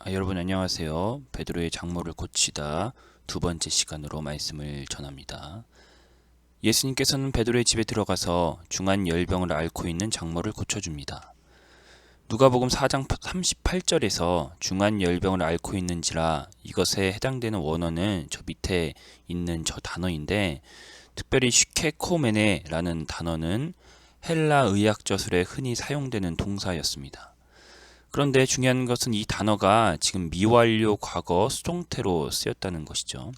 여러분 안녕하세요. 베드로의 장모를 고치다 두 번째 시간으로 말씀을 전합니다. 예수님께서는 베드로의 집에 들어가서 중한 열병을 앓고 있는 장모를 고쳐줍니다. 누가복음 4장 38절에서 중한 열병을 앓고 있는지라 이것에 해당되는 원어는 저 밑에 있는 저 단어인데, 특별히 슈케코메네라는 단어는 헬라 의학저술에 흔히 사용되는 동사였습니다. 그런데 중요한 것은 이 단어가 지금 미완료 과거 수동태로 쓰였다는 것이죠.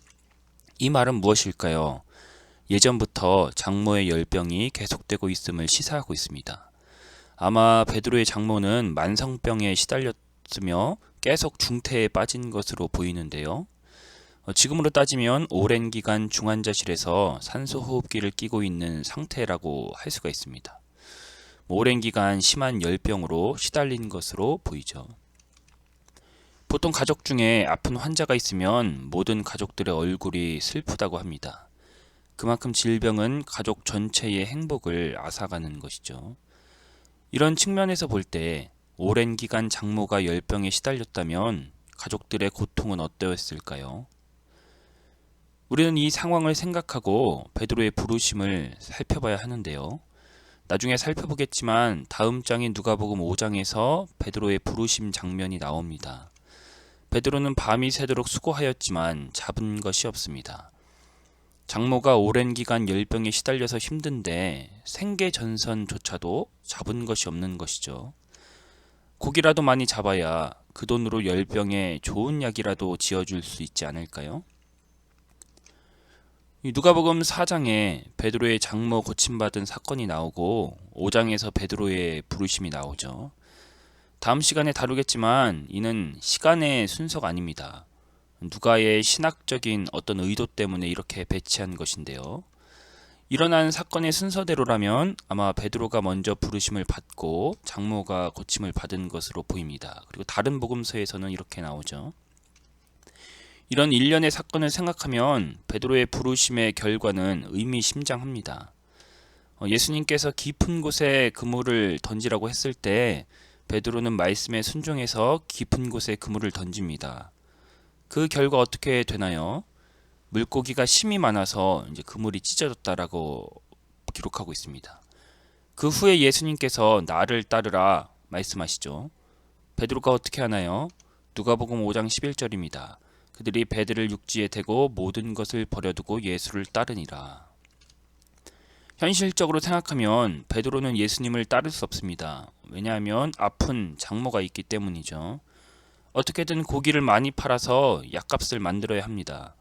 이 말은 무엇일까요? 예전부터 장모의 열병이 계속되고 있음을 시사하고 있습니다. 아마 베드로의 장모는 만성병에 시달렸으며 계속 중태에 빠진 것으로 보이는데요. 지금으로 따지면 오랜 기간 중환자실에서 산소호흡기를 끼고 있는 상태라고 할 수가 있습니다. 오랜 기간 심한 열병으로 시달린 것으로 보이죠. 보통 가족 중에 아픈 환자가 있으면 모든 가족들의 얼굴이 슬프다고 합니다. 그만큼 질병은 가족 전체의 행복을 앗아가는 것이죠. 이런 측면에서 볼 때 오랜 기간 장모가 열병에 시달렸다면 가족들의 고통은 어떠했을까요? 우리는 이 상황을 생각하고 베드로의 부르심을 살펴봐야 하는데요. 나중에 살펴보겠지만 다음 장인 누가복음 5장에서 베드로의 부르심 장면이 나옵니다. 베드로는 밤이 새도록 수고하였지만 잡은 것이 없습니다. 장모가 오랜 기간 열병에 시달려서 힘든데 생계전선조차도 잡은 것이 없는 것이죠. 고기라도 많이 잡아야 그 돈으로 열병에 좋은 약이라도 지어줄 수 있지 않을까요? 누가복음 4장에 베드로의 장모 고침받은 사건이 나오고 5장에서 베드로의 부르심이 나오죠. 다음 시간에 다루겠지만 이는 시간의 순서가 아닙니다. 누가의 신학적인 어떤 의도 때문에 이렇게 배치한 것인데요. 일어난 사건의 순서대로라면 아마 베드로가 먼저 부르심을 받고 장모가 고침을 받은 것으로 보입니다. 그리고 다른 복음서에서는 이렇게 나오죠. 이런 일련의 사건을 생각하면 베드로의 부르심의 결과는 의미심장합니다. 예수님께서 깊은 곳에 그물을 던지라고 했을 때 베드로는 말씀에 순종해서 깊은 곳에 그물을 던집니다. 그 결과 어떻게 되나요? 물고기가 심이 많아서 이제 그물이 찢어졌다라고 기록하고 있습니다. 그 후에 예수님께서 나를 따르라 말씀하시죠. 베드로가 어떻게 하나요? 누가복음 5장 11절입니다. 그들이 배들을 육지에 대고 모든 것을 버려두고 예수를 따르니라. 현실적으로 생각하면 베드로는 예수님을 따를 수 없습니다. 왜냐하면 아픈 장모가 있기 때문이죠. 어떻게든 고기를 많이 팔아서 약값을 만들어야 합니다.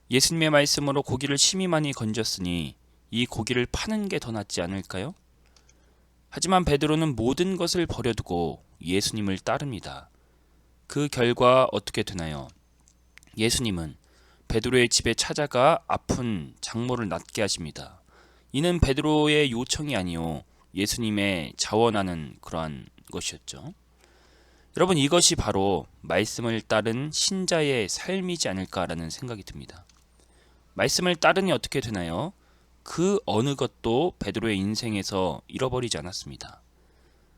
예수님의 말씀으로 고기를 심히 많이 건졌으니 이 고기를 파는 게 더 낫지 않을까요? 하지만 베드로는 모든 것을 버려두고 예수님을 따릅니다. 그 결과 어떻게 되나요? 예수님은 베드로의 집에 찾아가 아픈 장모를 낫게 하십니다. 이는 베드로의 요청이 아니요 예수님의 자원하는 그러한 것이었죠. 여러분, 이것이 바로 말씀을 따른 신자의 삶이지 않을까라는 생각이 듭니다. 말씀을 따르니 어떻게 되나요? 그 어느 것도 베드로의 인생에서 잃어버리지 않았습니다.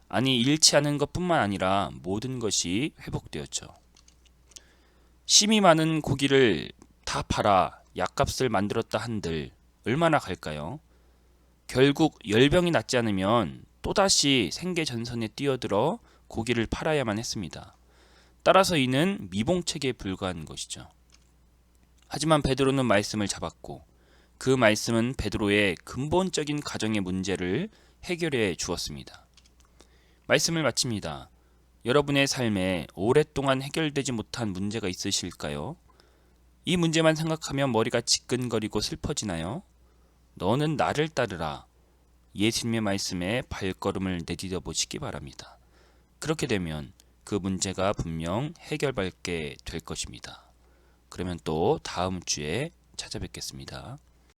아니, 잃지 않은 것뿐만 아니라 모든 것이 회복되었죠. 심이 많은 고기를 다 팔아 약값을 만들었다 한들 얼마나 갈까요? 결국 열병이 낫지 않으면 또다시 생계전선에 뛰어들어 고기를 팔아야만 했습니다. 따라서 이는 미봉책에 불과한 것이죠. 하지만 베드로는 말씀을 잡았고 그 말씀은 베드로의 근본적인 가정의 문제를 해결해 주었습니다. 말씀을 마칩니다. 여러분의 삶에 오랫동안 해결되지 못한 문제가 있으실까요? 이 문제만 생각하면 머리가 지끈거리고 슬퍼지나요? 너는 나를 따르라. 예수님의 말씀에 발걸음을 내디뎌 보시기 바랍니다. 그렇게 되면 그 문제가 분명 해결받게 될 것입니다. 그러면 또 다음 주에 찾아뵙겠습니다.